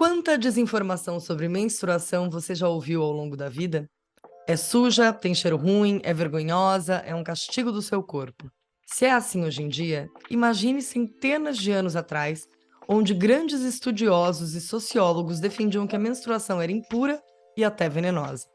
Quanta desinformação sobre menstruação você já ouviu ao longo da vida? É suja, tem cheiro ruim, é vergonhosa, é um castigo do seu corpo. Se é assim hoje em dia, imagine centenas de anos atrás, onde grandes estudiosos e sociólogos defendiam que a menstruação era impura e até venenosa.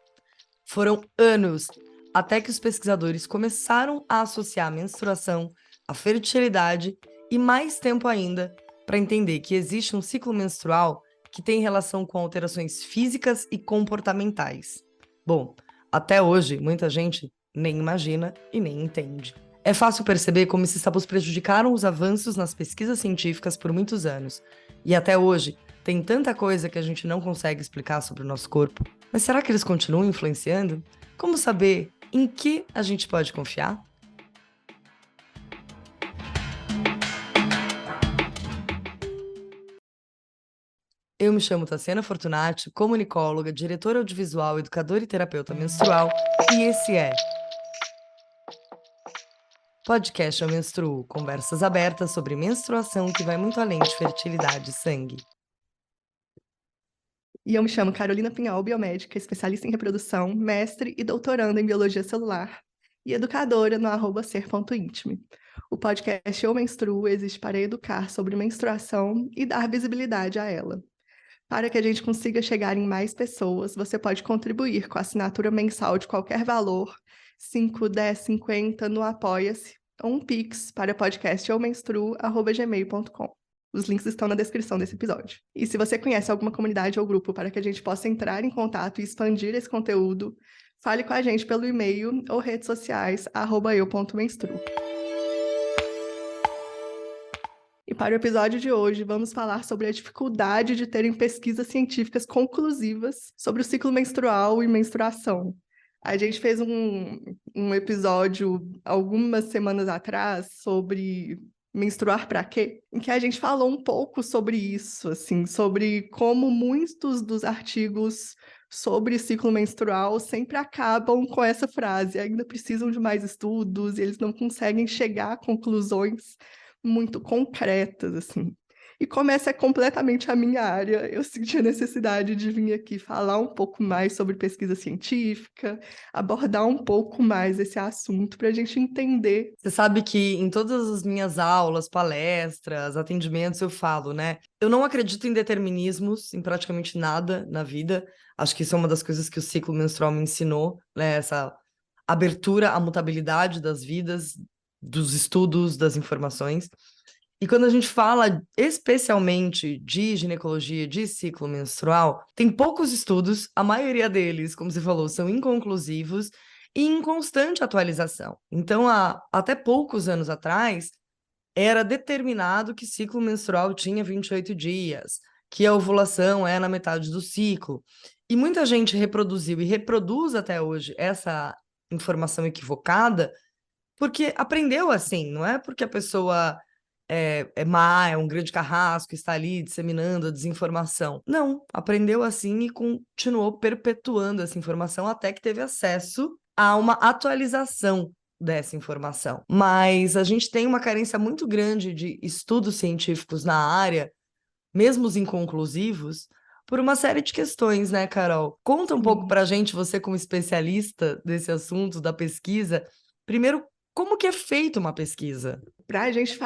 Foram anos até que os pesquisadores começaram a associar a menstruação à fertilidade e mais tempo ainda para entender que existe um ciclo menstrual que tem relação com alterações físicas e comportamentais. Bom, até hoje muita gente nem imagina e nem entende. É fácil perceber como esses tabus prejudicaram os avanços nas pesquisas científicas por muitos anos. E até hoje, tem tanta coisa que a gente não consegue explicar sobre o nosso corpo. Mas será que eles continuam influenciando? Como saber em que a gente pode confiar? Eu me chamo Tassiana Fortunati, comunicóloga, diretora audiovisual, educadora e terapeuta menstrual, e esse é Podcast Eu Menstruo, conversas abertas sobre menstruação que vai muito além de fertilidade e sangue. E eu me chamo Carolina Pinhal, biomédica, especialista em reprodução, mestre e doutoranda em biologia celular e educadora no @ser.intime. O podcast Eu Menstruo existe para educar sobre menstruação e dar visibilidade a ela. Para que a gente consiga chegar em mais pessoas, você pode contribuir com a assinatura mensal de qualquer valor, 5, 10, 50 no Apoia-se, ou um Pix para podcasteumenstruo@gmail.com. Os links estão na descrição desse episódio. E se você conhece alguma comunidade ou grupo para que a gente possa entrar em contato e expandir esse conteúdo, fale com a gente pelo e-mail ou redes sociais, @eu.menstruo. E para o episódio de hoje, vamos falar sobre a dificuldade de terem pesquisas científicas conclusivas sobre o ciclo menstrual e menstruação. A gente fez um episódio algumas semanas atrás sobre menstruar para quê? Em que a gente falou um pouco sobre isso, assim, sobre como muitos dos artigos sobre ciclo menstrual sempre acabam com essa frase, ainda precisam de mais estudos e eles não conseguem chegar a conclusões muito concretas, assim. E como essa é completamente a minha área, eu senti a necessidade de vir aqui falar um pouco mais sobre pesquisa científica, abordar um pouco mais esse assunto para a gente entender. Você sabe que em todas as minhas aulas, palestras, atendimentos, eu falo, né? Eu não acredito em determinismos, em praticamente nada na vida. Acho que isso é uma das coisas que o ciclo menstrual me ensinou, né? Essa abertura à mutabilidade das vidas, dos estudos, das informações. E quando a gente fala especialmente de ginecologia, de ciclo menstrual, tem poucos estudos, a maioria deles, como você falou, são inconclusivos e em constante atualização. Então, até poucos anos atrás, era determinado que ciclo menstrual tinha 28 dias, que a ovulação é na metade do ciclo. E muita gente reproduziu e reproduz até hoje essa informação equivocada porque aprendeu assim, não é porque a pessoa é má, é um grande carrasco, está ali disseminando a desinformação. Não, aprendeu assim e continuou perpetuando essa informação até que teve acesso a uma atualização dessa informação. Mas a gente tem uma carência muito grande de estudos científicos na área, mesmo os inconclusivos, por uma série de questões, né, Carol? Conta um pouco pra gente, você como especialista desse assunto, da pesquisa, primeiro, como que é feita uma pesquisa? Para a gente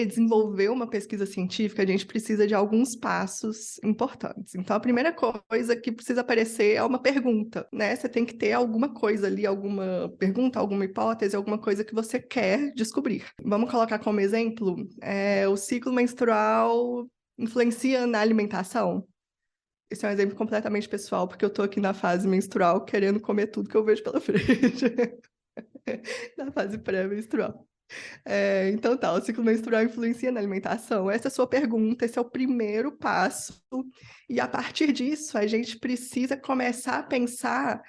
desenvolver uma pesquisa científica, a gente precisa de alguns passos importantes. Então, a primeira coisa que precisa aparecer é uma pergunta, né? Você tem que ter alguma coisa ali, alguma pergunta, alguma hipótese, alguma coisa que você quer descobrir. Vamos colocar como exemplo, o ciclo menstrual influencia na alimentação? Esse é um exemplo completamente pessoal, porque eu tô aqui na fase menstrual querendo comer tudo que eu vejo pela frente. Na fase pré-menstrual. Então tá, o ciclo menstrual influencia na alimentação? Essa é a sua pergunta, esse é o primeiro passo. E a partir disso, a gente precisa começar a pensar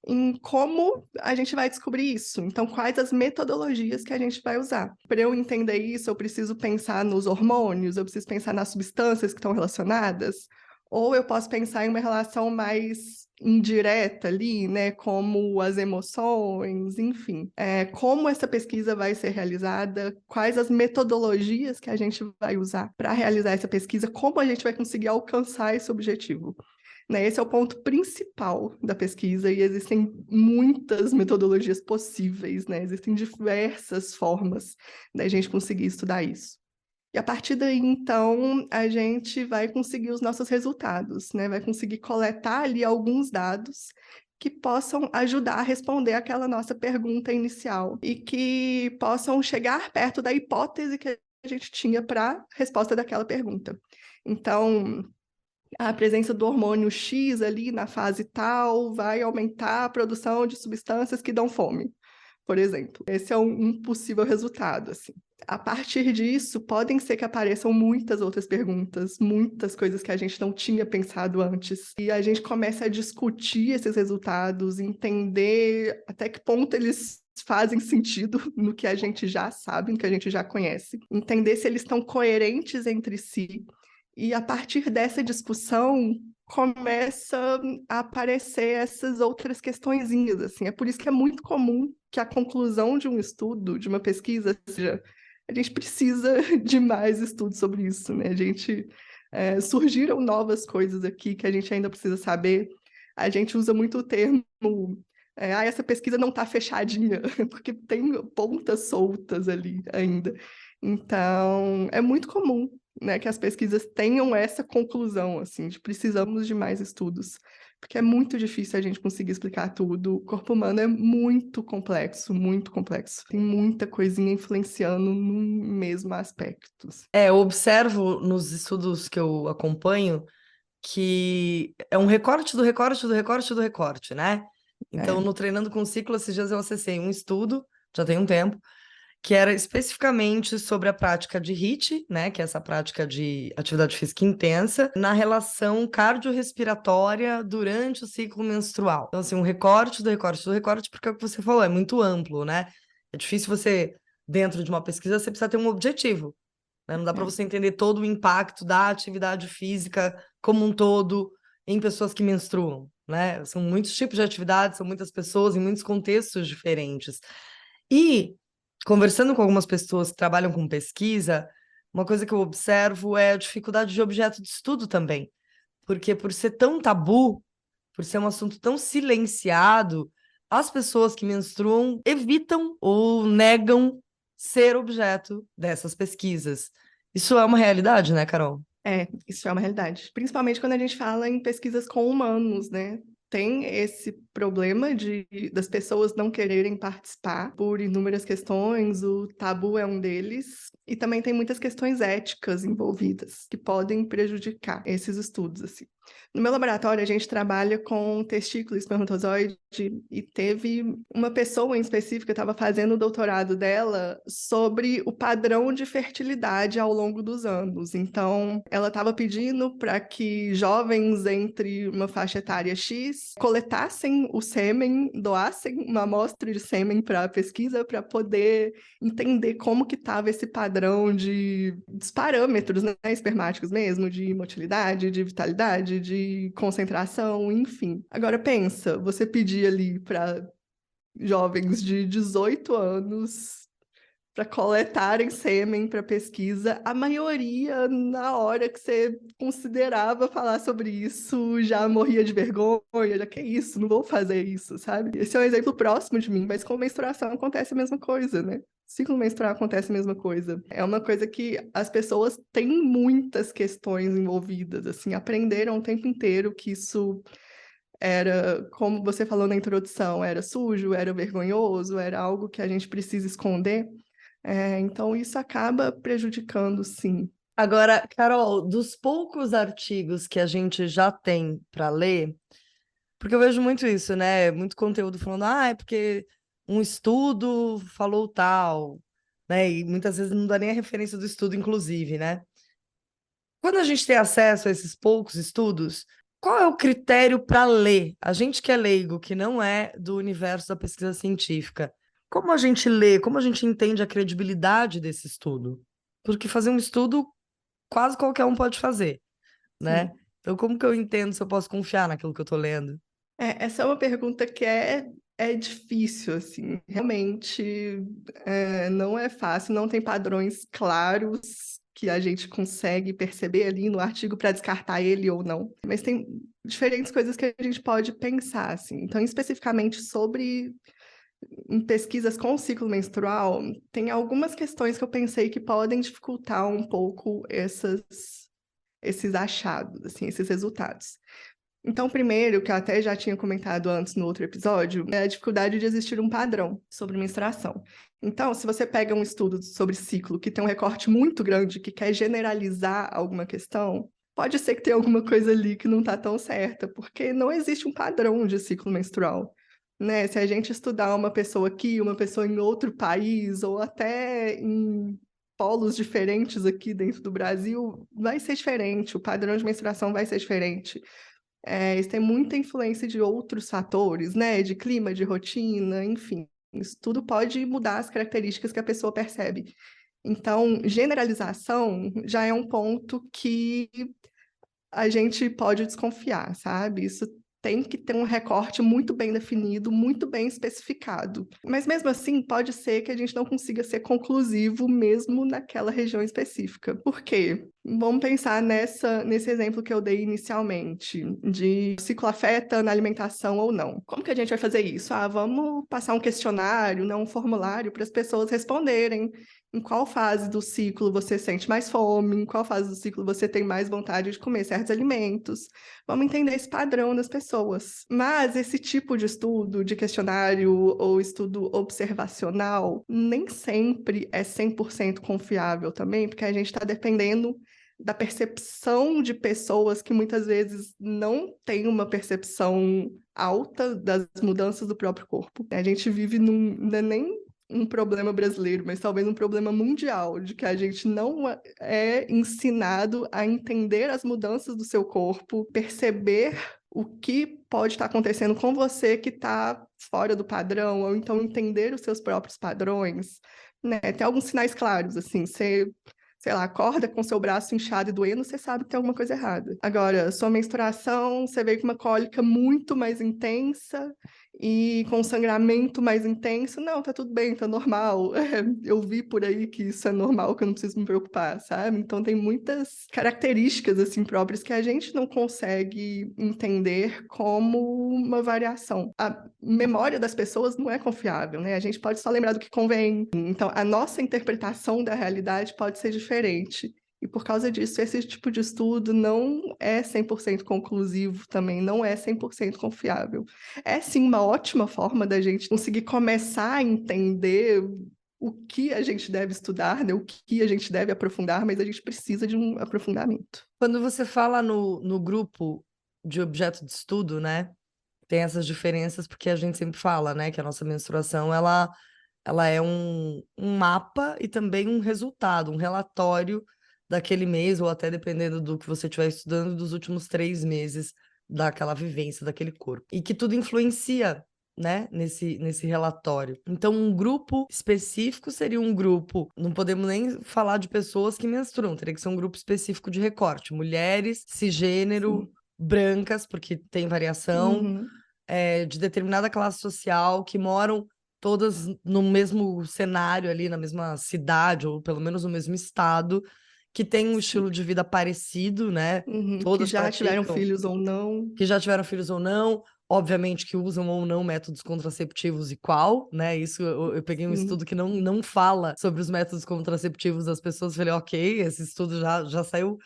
em como a gente vai descobrir isso. Então, quais as metodologias que a gente vai usar. Para eu entender isso, eu preciso pensar nos hormônios, eu preciso pensar nas substâncias que estão relacionadas, Ou eu posso pensar em uma relação mais indireta ali, né, como as emoções, enfim. Como essa pesquisa vai ser realizada, quais as metodologias que a gente vai usar para realizar essa pesquisa, como a gente vai conseguir alcançar esse objetivo. Né, esse é o ponto principal da pesquisa e existem muitas metodologias possíveis, né? Existem diversas formas da gente conseguir estudar isso. E a partir daí, então, a gente vai conseguir os nossos resultados, né? Vai conseguir coletar ali alguns dados que possam ajudar a responder aquela nossa pergunta inicial e que possam chegar perto da hipótese que a gente tinha para a resposta daquela pergunta. Então, a presença do hormônio X ali na fase tal vai aumentar a produção de substâncias que dão fome, por exemplo. Esse é um possível resultado, assim. A partir disso, podem ser que apareçam muitas outras perguntas, muitas coisas que a gente não tinha pensado antes. E a gente começa a discutir esses resultados, entender até que ponto eles fazem sentido no que a gente já sabe, no que a gente já conhece. Entender se eles estão coerentes entre si. E a partir dessa discussão, começa a aparecer essas outras questõezinhas, assim. É por isso que é muito comum que a conclusão de um estudo, de uma pesquisa, seja a gente precisa de mais estudos sobre isso, né? Surgiram novas coisas aqui que a gente ainda precisa saber. A gente usa muito o termo, essa pesquisa não está fechadinha, porque tem pontas soltas ali ainda. Então, é muito comum, né, que as pesquisas tenham essa conclusão, assim, de precisamos de mais estudos, porque é muito difícil a gente conseguir explicar tudo. O corpo humano é muito complexo, muito complexo. Tem muita coisinha influenciando no mesmo aspecto. Eu observo nos estudos que eu acompanho que é um recorte do recorte do recorte do recorte, né? Então, É, no Treinando com Ciclo, esses dias eu acessei um estudo, já tem um tempo, que era especificamente sobre a prática de HIIT, né, que é essa prática de atividade física intensa, na relação cardiorrespiratória durante o ciclo menstrual. Então, assim, um recorte do recorte do recorte, porque é o que você falou, é muito amplo, né? É difícil você, dentro de uma pesquisa, você precisa ter um objetivo, né? Não dá para é. você entender todo o impacto da atividade física como um todo em pessoas que menstruam, né? São muitos tipos de atividades, são muitas pessoas em muitos contextos diferentes. E conversando com algumas pessoas que trabalham com pesquisa, uma coisa que eu observo é a dificuldade de objeto de estudo também. Porque por ser tão tabu, por ser um assunto tão silenciado, as pessoas que menstruam evitam ou negam ser objeto dessas pesquisas. Isso é uma realidade, né, Carol? Isso é uma realidade. Principalmente quando a gente fala em pesquisas com humanos, né? Tem esse problema das pessoas não quererem participar por inúmeras questões, o tabu é um deles, e também tem muitas questões éticas envolvidas que podem prejudicar esses estudos, assim. No meu laboratório, a gente trabalha com testículo e espermatozoide e teve uma pessoa em específico que estava fazendo o doutorado dela sobre o padrão de fertilidade ao longo dos anos. Então, ela estava pedindo para que jovens entre uma faixa etária X coletassem o sêmen, doassem uma amostra de sêmen para a pesquisa para poder entender como que estava esse padrão dos parâmetros, né, espermáticos mesmo, de motilidade, de vitalidade, de concentração, enfim. Agora pensa, você pedir ali para jovens de 18 anos para coletarem sêmen para pesquisa, a maioria, na hora que você considerava falar sobre isso, já morria de vergonha, já que isso, não vou fazer isso, sabe? Esse é um exemplo próximo de mim, mas com menstruação acontece a mesma coisa, né? Ciclo menstrual acontece a mesma coisa. É uma coisa que as pessoas têm muitas questões envolvidas, assim, aprenderam o tempo inteiro que isso era, como você falou na introdução, era sujo, era vergonhoso, era algo que a gente precisa esconder. Então, isso acaba prejudicando, sim. Agora, Carol, dos poucos artigos que a gente já tem para ler, porque eu vejo muito isso, né? Muito conteúdo falando, é porque um estudo falou tal, né? E muitas vezes não dá nem a referência do estudo, inclusive, né? Quando a gente tem acesso a esses poucos estudos, qual é o critério para ler? A gente que é leigo, que não é do universo da pesquisa científica, como a gente lê, como a gente entende a credibilidade desse estudo? Porque fazer um estudo quase qualquer um pode fazer, né? Sim. Então, como que eu entendo se eu posso confiar naquilo que eu tô lendo? Essa é uma pergunta que é difícil, assim, realmente não é fácil, não tem padrões claros que a gente consegue perceber ali no artigo para descartar ele ou não, mas tem diferentes coisas que a gente pode pensar, assim. Então, especificamente sobre em pesquisas com o ciclo menstrual, tem algumas questões que eu pensei que podem dificultar um pouco esses achados, assim, esses resultados. Então, primeiro, que eu até já tinha comentado antes no outro episódio, é a dificuldade de existir um padrão sobre menstruação. Então, se você pega um estudo sobre ciclo que tem um recorte muito grande, que quer generalizar alguma questão, pode ser que tenha alguma coisa ali que não está tão certa, porque não existe um padrão de ciclo menstrual. Né? Se a gente estudar uma pessoa aqui, uma pessoa em outro país, ou até em polos diferentes aqui dentro do Brasil, vai ser diferente, o padrão de menstruação vai ser diferente. Isso tem muita influência de outros fatores, né? De clima, de rotina, enfim. Isso tudo pode mudar as características que a pessoa percebe. Então, generalização já é um ponto que a gente pode desconfiar, sabe? Isso tem que ter um recorte muito bem definido, muito bem especificado. Mas mesmo assim, pode ser que a gente não consiga ser conclusivo mesmo naquela região específica. Por quê? Vamos pensar nesse exemplo que eu dei inicialmente, de ciclo afeta na alimentação ou não. Como que a gente vai fazer isso? Vamos passar um questionário, não um formulário, para as pessoas responderem em qual fase do ciclo você sente mais fome, em qual fase do ciclo você tem mais vontade de comer certos alimentos. Vamos entender esse padrão das pessoas. Mas esse tipo de estudo, de questionário ou estudo observacional, nem sempre é 100% confiável também, porque a gente está dependendo da percepção de pessoas que muitas vezes não têm uma percepção alta das mudanças do próprio corpo. A gente vive não é nem um problema brasileiro, mas talvez um problema mundial, de que a gente não é ensinado a entender as mudanças do seu corpo, perceber o que pode estar acontecendo com você que está fora do padrão, ou então entender os seus próprios padrões, né? Tem alguns sinais claros, assim, você sei lá, acorda com seu braço inchado e doendo, você sabe que tem alguma coisa errada. Agora, sua menstruação, você veio com uma cólica muito mais intensa e com sangramento mais intenso, não, tá tudo bem, tá normal. Eu vi por aí que isso é normal, que eu não preciso me preocupar, sabe? Então tem muitas características assim próprias que a gente não consegue entender como uma variação. A memória das pessoas não é confiável, né? A gente pode só lembrar do que convém. Então, a nossa interpretação da realidade pode ser diferente. E por causa disso, esse tipo de estudo não é 100% conclusivo também, não é 100% confiável. É sim uma ótima forma da gente conseguir começar a entender o que a gente deve estudar, né? O que a gente deve aprofundar, mas a gente precisa de um aprofundamento. Quando você fala no grupo de objeto de estudo, né? Tem essas diferenças porque a gente sempre fala, né? Que a nossa menstruação, ela é um mapa e também um resultado, um relatório daquele mês, ou até dependendo do que você estiver estudando, dos últimos 3 meses daquela vivência, daquele corpo. E que tudo influencia, né, nesse relatório. Então, um grupo específico seria um grupo, não podemos nem falar de pessoas que menstruam, teria que ser um grupo específico de recorte, mulheres, cisgênero, Sim. brancas, porque tem variação, Uhum. de determinada classe social, que moram todas no mesmo cenário ali, na mesma cidade, ou pelo menos no mesmo estado, que tem um Sim. estilo de vida parecido, né? Uhum. Que Todas já tiveram praticam, filhos ou não. que já tiveram filhos ou não, obviamente que usam ou não métodos contraceptivos e qual, né? Isso eu peguei um Sim. estudo que não fala sobre os métodos contraceptivos das pessoas, falei, ok, esse estudo já saiu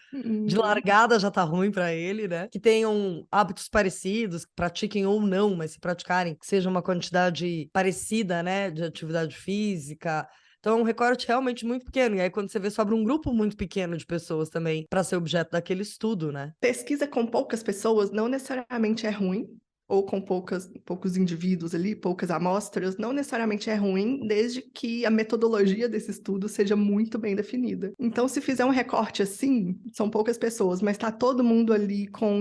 de Uhum. largada, já tá ruim para ele, né? Que tenham hábitos parecidos, que pratiquem ou não, mas se praticarem, que seja uma quantidade parecida, né, de atividade física. Então, é um recorte realmente muito pequeno. E aí, quando você vê, sobra um grupo muito pequeno de pessoas também para ser objeto daquele estudo, né? Pesquisa com poucas pessoas não necessariamente é ruim, ou com poucos indivíduos ali, poucas amostras, não necessariamente é ruim, desde que a metodologia desse estudo seja muito bem definida. Então, se fizer um recorte assim, são poucas pessoas, mas está todo mundo ali com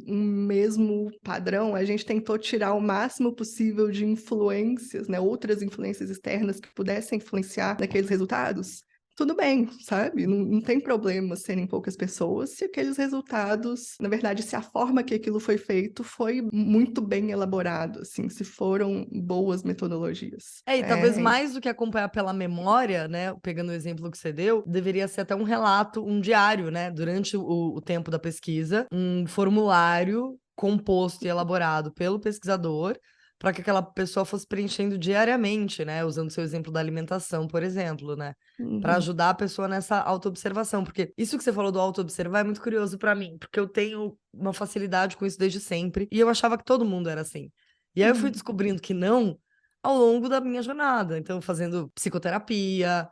um mesmo padrão, a gente tentou tirar o máximo possível de influências, né, outras influências externas que pudessem influenciar naqueles resultados. tudo bem, sabe? Não tem problema serem poucas pessoas se aqueles resultados, na verdade, se a forma que aquilo foi feito foi muito bem elaborado, assim, se foram boas metodologias. E talvez mais do que acompanhar pela memória, né? Pegando o exemplo que você deu, deveria ser até um relato, um diário, né? Durante o tempo da pesquisa, um formulário composto e elaborado pelo pesquisador, para que aquela pessoa fosse preenchendo diariamente, né? Usando o seu exemplo da alimentação, por exemplo, né? Para Uhum, ajudar a pessoa nessa autoobservação. Porque isso que você falou do autoobservar é muito curioso para mim, porque eu tenho uma facilidade com isso desde sempre, e eu achava que todo mundo era assim. E aí eu fui uhum, descobrindo que não ao longo da minha jornada. Então, fazendo psicoterapia,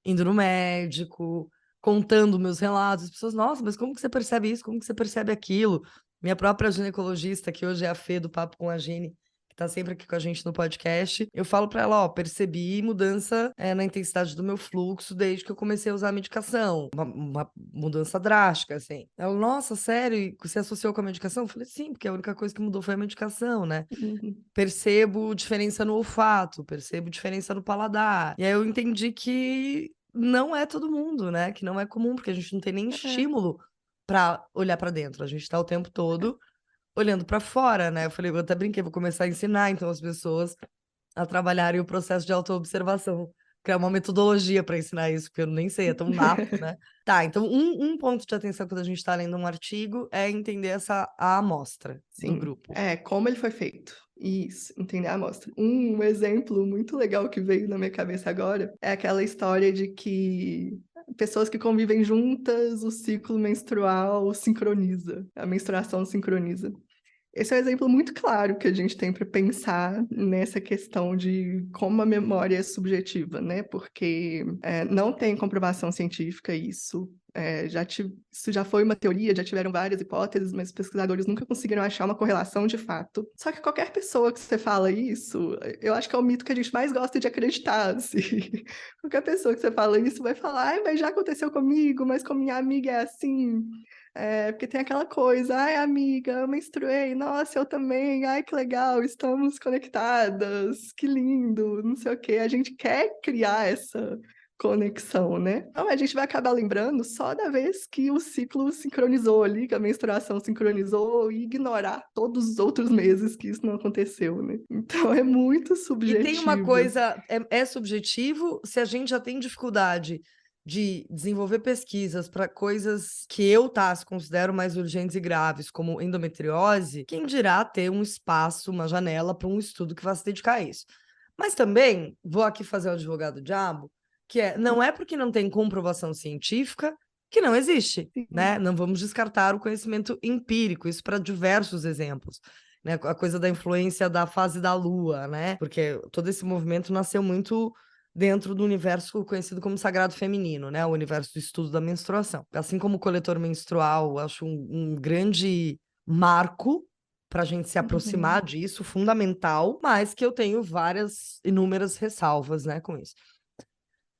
indo no médico, contando meus relatos. As pessoas, nossa, mas como que você percebe isso? Como que você percebe aquilo? Minha própria ginecologista, que hoje é a Fê do Papo com a Gine, que tá sempre aqui com a gente no podcast, eu falo pra ela, ó, percebi mudança na intensidade do meu fluxo desde que eu comecei a usar a medicação. Uma mudança drástica, assim. Ela, nossa, sério? E você associou com a medicação? Eu falei, sim, porque a única coisa que mudou foi a medicação, né? uhum. Percebo diferença no olfato, percebo diferença no paladar. E aí eu entendi que não é todo mundo, né? Que não é comum, porque a gente não tem nem É, estímulo para olhar para dentro. A gente tá o tempo todo olhando para fora, né? Eu falei, eu até brinquei, vou começar a ensinar então as pessoas a trabalharem o processo de autoobservação, criar uma metodologia para ensinar isso, porque eu nem sei, é tão nato, né? Tá, então um ponto de atenção quando a gente está lendo um artigo é entender a amostra do sim, grupo. como ele foi feito. Isso, entender a amostra. Um exemplo muito legal que veio na minha cabeça agora é aquela história de que pessoas que convivem juntas, o ciclo menstrual sincroniza, a menstruação sincroniza. Esse é um exemplo muito claro que a gente tem para pensar nessa questão de como a memória é subjetiva, né? Porque não tem comprovação científica isso. Isso já foi uma teoria, já tiveram várias hipóteses, mas os pesquisadores nunca conseguiram achar uma correlação de fato. Só que qualquer pessoa que você fala isso, eu acho que é o mito que a gente mais gosta de acreditar, assim. Qualquer pessoa que você fala isso vai falar, ai, mas já aconteceu comigo, mas com minha amiga é assim. Porque tem aquela coisa, ai, amiga, eu menstruei, nossa, eu também, ai, que legal, estamos conectadas, que lindo, não sei o quê. A gente quer criar essa conexão, né? Então a gente vai acabar lembrando só da vez que o ciclo sincronizou ali, que a menstruação sincronizou, e ignorar todos os outros meses que isso não aconteceu, né? Então é muito E tem uma subjetivo. coisa, é subjetivo se a gente já tem dificuldade de desenvolver pesquisas para coisas que eu, Tassi, considero mais urgentes e graves, como endometriose, quem dirá ter um espaço, uma janela para um estudo que vá se dedicar a isso. Mas também, vou aqui fazer o advogado diabo, que não é porque não tem comprovação científica que não existe, Sim. né? Não vamos descartar o conhecimento empírico, isso para diversos exemplos, né? A coisa da influência da fase da Lua, né? Porque todo esse movimento nasceu muito dentro do universo conhecido como sagrado feminino, né? O universo do estudo da menstruação. Assim como o coletor menstrual, acho um grande marco para a gente se aproximar Uhum. disso, fundamental, mas que eu tenho várias, inúmeras ressalvas, né, com isso.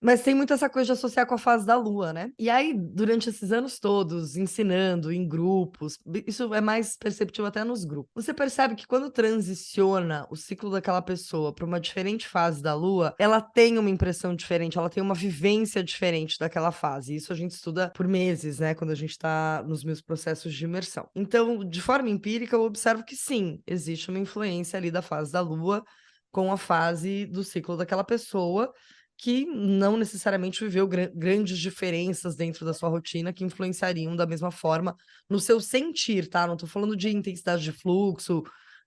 Mas tem muito essa coisa de associar com a fase da lua, né? E aí, durante esses anos todos, ensinando em grupos, isso é mais perceptível até nos grupos. Você percebe que quando transiciona o ciclo daquela pessoa para uma diferente fase da lua, ela tem uma impressão diferente, ela tem uma vivência diferente daquela fase. Isso a gente estuda por meses, né? Quando a gente está nos meus processos de imersão. Então, de forma empírica, eu observo que sim, existe uma influência ali da fase da lua com a fase do ciclo daquela pessoa que não necessariamente viveu grandes diferenças dentro da sua rotina que influenciariam da mesma forma no seu sentir, tá? Não tô falando de intensidade de fluxo,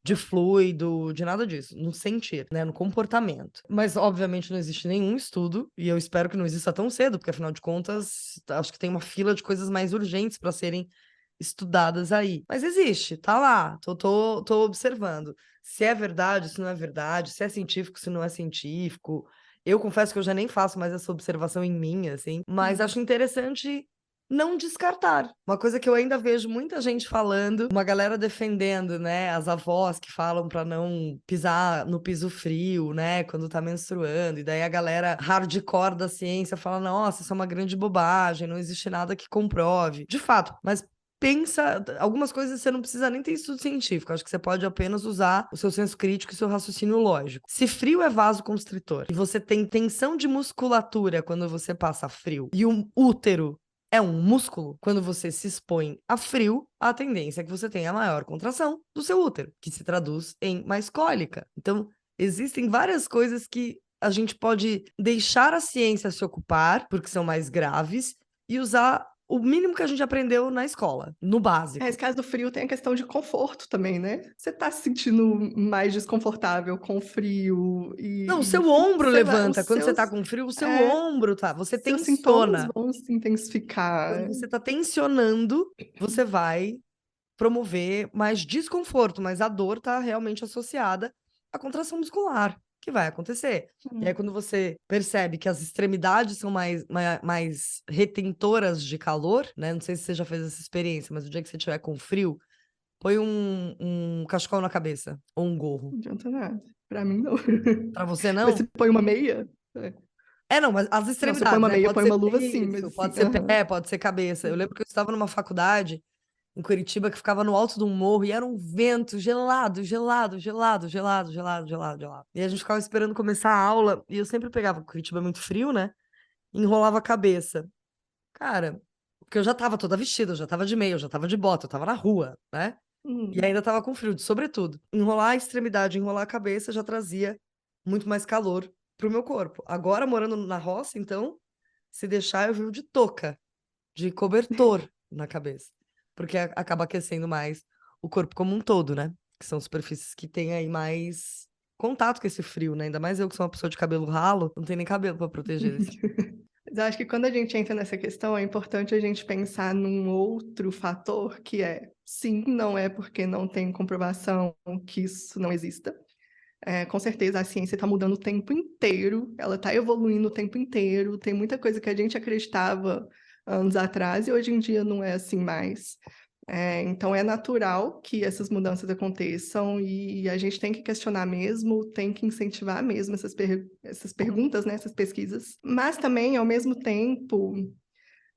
de fluido, de nada disso, no sentir, né, no comportamento. Mas obviamente não existe nenhum estudo e eu espero que não exista tão cedo, porque afinal de contas, acho que tem uma fila de coisas mais urgentes para serem estudadas aí. Mas existe, tá lá, tô observando. Se é verdade, se não é verdade, se é científico, se não é científico. Eu confesso que eu já nem faço mais essa observação em mim, assim, mas Uhum. acho interessante não descartar. Uma coisa que eu ainda vejo muita gente falando, uma galera defendendo, né, as avós que falam para não pisar no piso frio, né, quando tá menstruando, e daí a galera hardcore da ciência fala, nossa, isso é uma grande bobagem, não existe nada que comprove. De fato, mas pensa, algumas coisas você não precisa nem ter estudo científico, acho que você pode apenas usar o seu senso crítico e seu raciocínio lógico. Se frio é vasoconstritor e você tem tensão de musculatura quando você passa frio e o útero é um músculo, quando você se expõe a frio, a tendência é que você tenha maior contração do seu útero, que se traduz em mais cólica. Então, existem várias coisas que a gente pode deixar a ciência se ocupar, porque são mais graves, e usar o mínimo que a gente aprendeu na escola, no básico. Nesse caso do frio tem a questão de conforto também, né? Você tá se sentindo mais desconfortável com o frio Não, o e seu ombro você vai, levanta. Quando você tá com frio, o seu é, ombro tá. Você seus sintomas tensiona. vão se Quando intensificar. você tá tensionando, você vai promover mais desconforto, mas a dor tá realmente associada à contração muscular, que vai acontecer. E aí, quando você percebe que as extremidades são mais retentoras de calor, né? Não sei se você já fez essa experiência, mas o dia que você tiver com frio, põe um cachecol na cabeça ou um gorro. Não adianta nada. Pra mim, não. Pra você, Mas não? você põe uma meia? É. Não, mas as Não, você põe extremidades, uma né? meia, Pode põe ser uma luva sim, mas isso, assim. pode ser pé, pode ser cabeça. Eu lembro que eu estava numa faculdade em Curitiba que ficava no alto de um morro e era um vento gelado, gelado, gelado, gelado, gelado, gelado, gelado. E a gente ficava esperando começar a aula e eu sempre pegava, Curitiba é muito frio, né? E enrolava a cabeça. Cara, porque eu já tava toda vestida, eu já tava de meia, eu já tava de bota, eu tava na rua, né? E ainda tava com frio, sobretudo. Enrolar a extremidade, enrolar a cabeça já trazia muito mais calor pro meu corpo. Agora, morando na roça, então, se deixar, eu vivo de touca, de cobertor na cabeça. Porque acaba aquecendo mais o corpo como um todo, né? Que são superfícies que têm aí mais contato com esse frio, né? Ainda mais eu que sou uma pessoa de cabelo ralo, não tem nem cabelo para proteger desse. Mas eu acho que quando a gente entra nessa questão, é importante a gente pensar num outro fator que é, sim, não é porque não tem comprovação que isso não exista. Com certeza a ciência está mudando o tempo inteiro, ela está evoluindo o tempo inteiro, tem muita coisa que a gente acreditava anos atrás e hoje em dia não é assim mais. Então é natural que essas mudanças aconteçam e a gente tem que questionar mesmo, tem que incentivar mesmo essas perguntas, né, essas pesquisas. Mas também, ao mesmo tempo,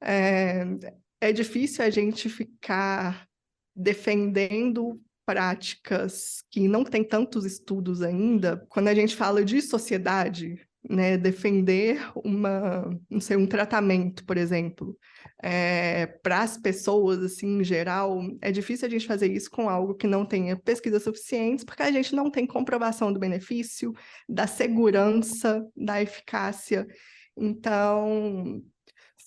é, é difícil a gente ficar defendendo práticas que não têm tantos estudos ainda. Quando a gente fala de sociedade, né, defender não sei, um tratamento, por exemplo, para as pessoas, assim, em geral, é difícil a gente fazer isso com algo que não tenha pesquisas suficientes, porque a gente não tem comprovação do benefício, da segurança, da eficácia. Então,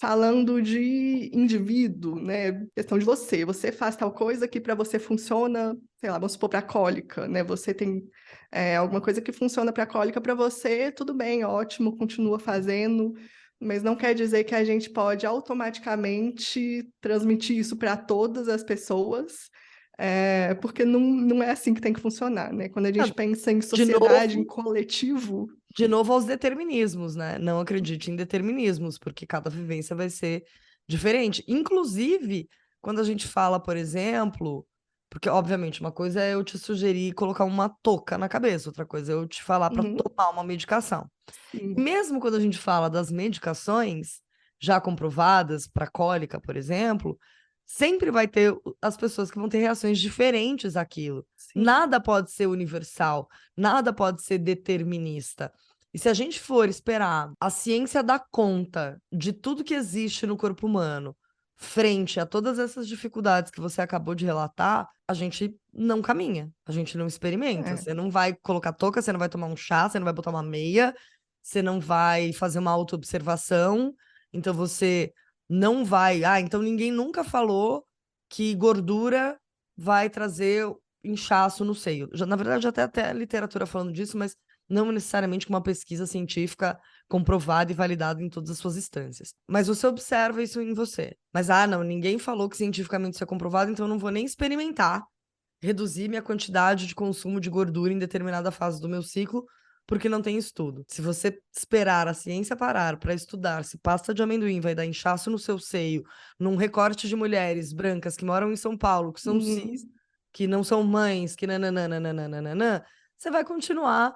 falando de indivíduo, né? Questão de você. Você faz tal coisa que para você funciona, sei lá, vamos supor, para cólica, né? Você tem alguma coisa que funciona para cólica para você, tudo bem, ótimo, continua fazendo, mas não quer dizer que a gente pode automaticamente transmitir isso para todas as pessoas. Porque não é assim que tem que funcionar, né? Quando a Ah, gente pensa em De sociedade, em novo, coletivo, de novo aos determinismos, né? Não acredite em determinismos, porque cada vivência vai ser diferente. Inclusive, quando a gente fala, por exemplo, porque obviamente uma coisa é eu te sugerir colocar uma touca na cabeça, outra coisa é eu te falar para uhum, tomar uma medicação. sim, Mesmo quando a gente fala das medicações já comprovadas para cólica, por exemplo, sempre vai ter as pessoas que vão ter reações diferentes àquilo. sim. Nada pode ser universal, nada pode ser determinista. E se a gente for esperar a ciência dar conta de tudo que existe no corpo humano, frente a todas essas dificuldades que você acabou de relatar, a gente não caminha, a gente não experimenta. É. Você não vai colocar touca, você não vai tomar um chá, você não vai botar uma meia, você não vai fazer uma autoobservação, então você não vai. Ah, então ninguém nunca falou que gordura vai trazer inchaço no seio. Já, na verdade, até a literatura falando disso, mas não necessariamente com uma pesquisa científica comprovada e validada em todas as suas instâncias. Mas você observa isso em você. Mas, não, ninguém falou que cientificamente isso é comprovado, então eu não vou nem experimentar reduzir minha quantidade de consumo de gordura em determinada fase do meu ciclo, porque não tem estudo. Se você esperar a ciência parar para estudar se pasta de amendoim vai dar inchaço no seu seio, num recorte de mulheres brancas que moram em São Paulo, que são cis, Uhum. que não são mães, que nananana, você vai continuar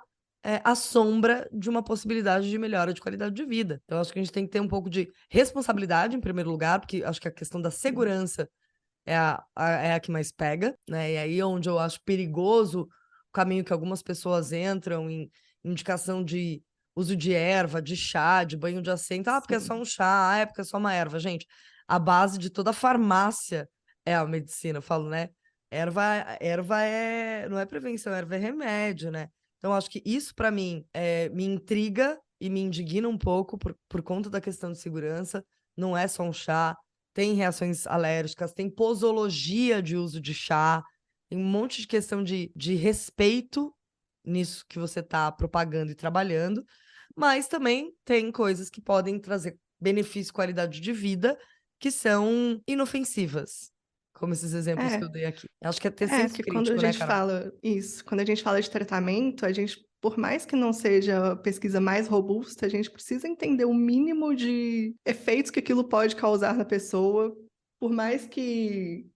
à sombra de uma possibilidade de melhora de qualidade de vida. Então, acho que a gente tem que ter um pouco de responsabilidade, em primeiro lugar, porque acho que a questão da segurança é a que mais pega, né? E aí onde eu acho perigoso o caminho que algumas pessoas entram em indicação de uso de erva, de chá, de banho de assento. Ah, porque é só Sim. um chá, é porque é só uma erva. Gente, a base de toda farmácia é a medicina, eu falo, né? Erva não é prevenção, erva é remédio, né? Então, acho que isso, para mim, me intriga e me indigna um pouco por conta da questão de segurança. Não é só um chá, tem reações alérgicas, tem posologia de uso de chá, tem um monte de questão de respeito nisso que você está propagando e trabalhando, mas também tem coisas que podem trazer benefício e qualidade de vida que são inofensivas, como esses exemplos que eu É, dei aqui. Acho que é ter senso porque quando a crítico, né, gente Carol? fala isso, quando a gente fala de tratamento, a gente, por mais que não seja a pesquisa mais robusta, a gente precisa entender o mínimo de efeitos que aquilo pode causar na pessoa, por mais que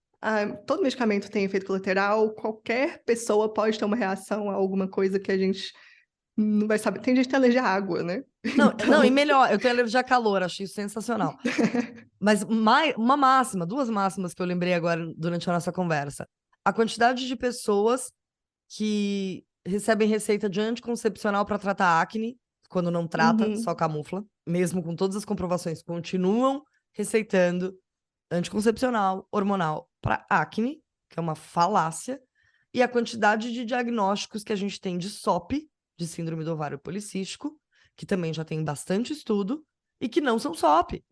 todo medicamento tem efeito colateral, qualquer pessoa pode ter uma reação a alguma coisa que a gente não vai saber. Tem gente que tem alergia à água, né? Não, não, e Então, melhor, eu tenho alergia a calor, achei isso sensacional. Mas uma máxima, duas máximas que eu lembrei agora durante a nossa conversa. A quantidade de pessoas que recebem receita de anticoncepcional para tratar acne, quando não trata, só uhum, camufla, mesmo com todas as comprovações, continuam receitando anticoncepcional hormonal para acne, que é uma falácia, e a quantidade de diagnósticos que a gente tem de SOP, de síndrome do ovário policístico, que também já tem bastante estudo, e que não são SOP,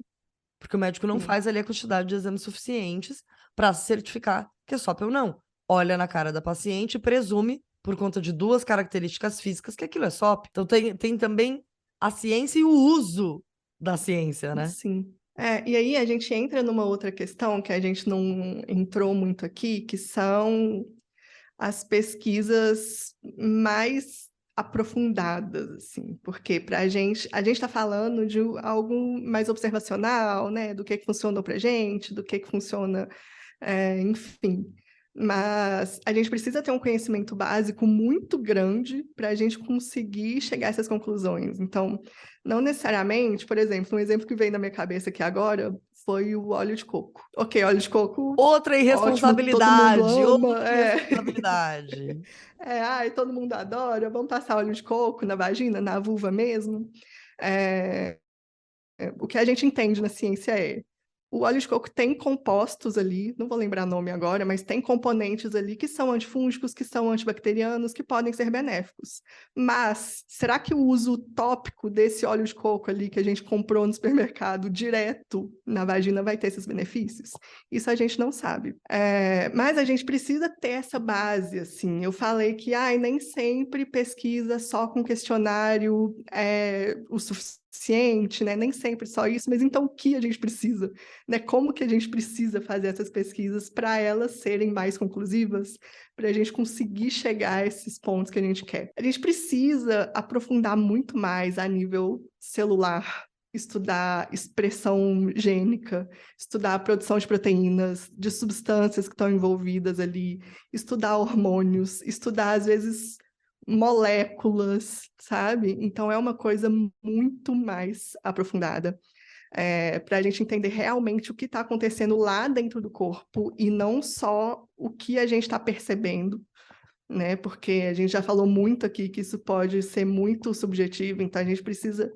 porque o médico não sim. faz ali a quantidade de exames suficientes para certificar que é SOP ou não. Olha na cara da paciente e presume, por conta de duas características físicas, que aquilo é SOP. Então tem também a ciência e o uso da ciência, né? Sim. E aí a gente entra numa outra questão que a gente não entrou muito aqui, que são as pesquisas mais aprofundadas, assim, porque para a gente está falando de algo mais observacional, né, do que funcionou para a gente, do que funciona, enfim. Mas a gente precisa ter um conhecimento básico muito grande para a gente conseguir chegar a essas conclusões. Então, não necessariamente, por exemplo, um exemplo que vem na minha cabeça aqui agora foi o óleo de coco. Ok, óleo de coco, Outra ótimo, todo mundo irresponsabilidade, ama, outra irresponsabilidade. ai, todo mundo adora, vamos passar óleo de coco na vagina, na vulva mesmo. É, o que a gente entende na ciência é o óleo de coco tem compostos ali, não vou lembrar o nome agora, mas tem componentes ali que são antifúngicos, que são antibacterianos, que podem ser benéficos. Mas será que o uso tópico desse óleo de coco ali que a gente comprou no supermercado direto na vagina vai ter esses benefícios? Isso a gente não sabe. Mas a gente precisa ter essa base, assim. Eu falei que nem sempre pesquisa só com questionário é o suficiente, né? Nem sempre só isso, mas então o que a gente precisa? Né? Como que a gente precisa fazer essas pesquisas para elas serem mais conclusivas, para a gente conseguir chegar a esses pontos que a gente quer. A gente precisa aprofundar muito mais a nível celular, estudar expressão gênica, estudar a produção de proteínas, de substâncias que estão envolvidas ali, estudar hormônios, estudar, às vezes, moléculas, sabe? Então, é uma coisa muito mais aprofundada para a gente entender realmente o que está acontecendo lá dentro do corpo e não só o que a gente está percebendo, né? Porque a gente já falou muito aqui que isso pode ser muito subjetivo, então a gente precisa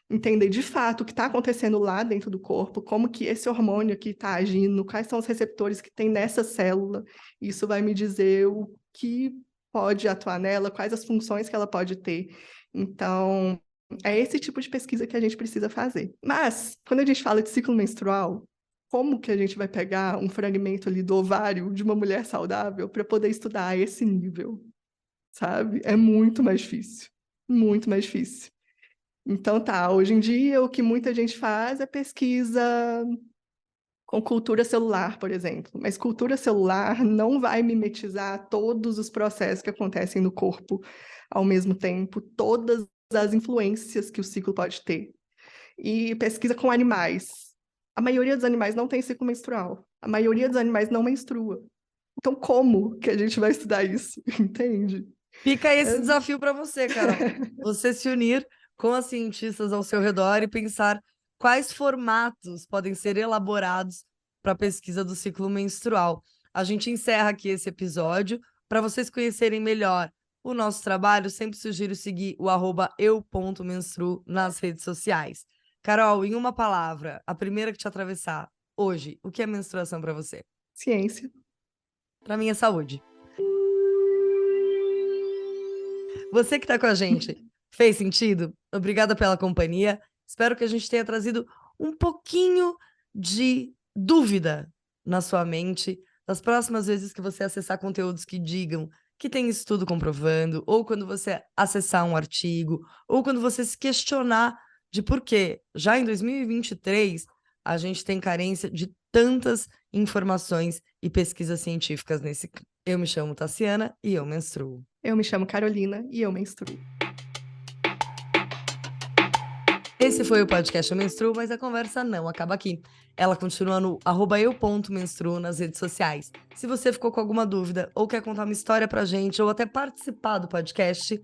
entender de fato o que está acontecendo lá dentro do corpo, como que esse hormônio aqui está agindo, quais são os receptores que tem nessa célula. Isso vai me dizer o que pode atuar nela, quais as funções que ela pode ter. Então, é esse tipo de pesquisa que a gente precisa fazer. Mas, quando a gente fala de ciclo menstrual, como que a gente vai pegar um fragmento ali do ovário de uma mulher saudável para poder estudar a esse nível, sabe? É muito mais difícil. Muito mais difícil. Então tá, hoje em dia o que muita gente faz é pesquisa com cultura celular, por exemplo. Mas cultura celular não vai mimetizar todos os processos que acontecem no corpo ao mesmo tempo, todas as influências que o ciclo pode ter. E pesquisa com animais. A maioria dos animais não tem ciclo menstrual. A maioria dos animais não menstrua. Então, como que a gente vai estudar isso? Entende? Fica É, esse desafio para você, Carol. Você se unir com as cientistas ao seu redor e pensar quais formatos podem ser elaborados para a pesquisa do ciclo menstrual. A gente encerra aqui esse episódio. Para vocês conhecerem melhor o nosso trabalho, sempre sugiro seguir o @eu.menstruo nas redes sociais. Carol, em uma palavra, a primeira que te atravessar hoje, o que é menstruação para você? Ciência. Para mim é saúde. Você que está com a gente, fez sentido? Obrigada pela companhia. Espero que a gente tenha trazido um pouquinho de dúvida na sua mente das próximas vezes que você acessar conteúdos que digam que tem estudo comprovando, ou quando você acessar um artigo, ou quando você se questionar de por que, já em 2023, a gente tem carência de tantas informações e pesquisas científicas nesse. Eu me chamo Tassiana e eu menstruo. Eu me chamo Carolina e eu menstruo. Esse foi o podcast Eu Menstruo, mas a conversa não acaba aqui. Ela continua no @eu.menstruo nas redes sociais. Se você ficou com alguma dúvida ou quer contar uma história pra gente ou até participar do podcast,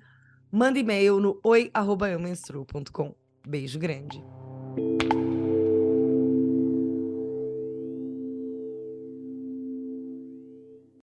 manda e-mail no oi@eumenstruo.com. Beijo grande.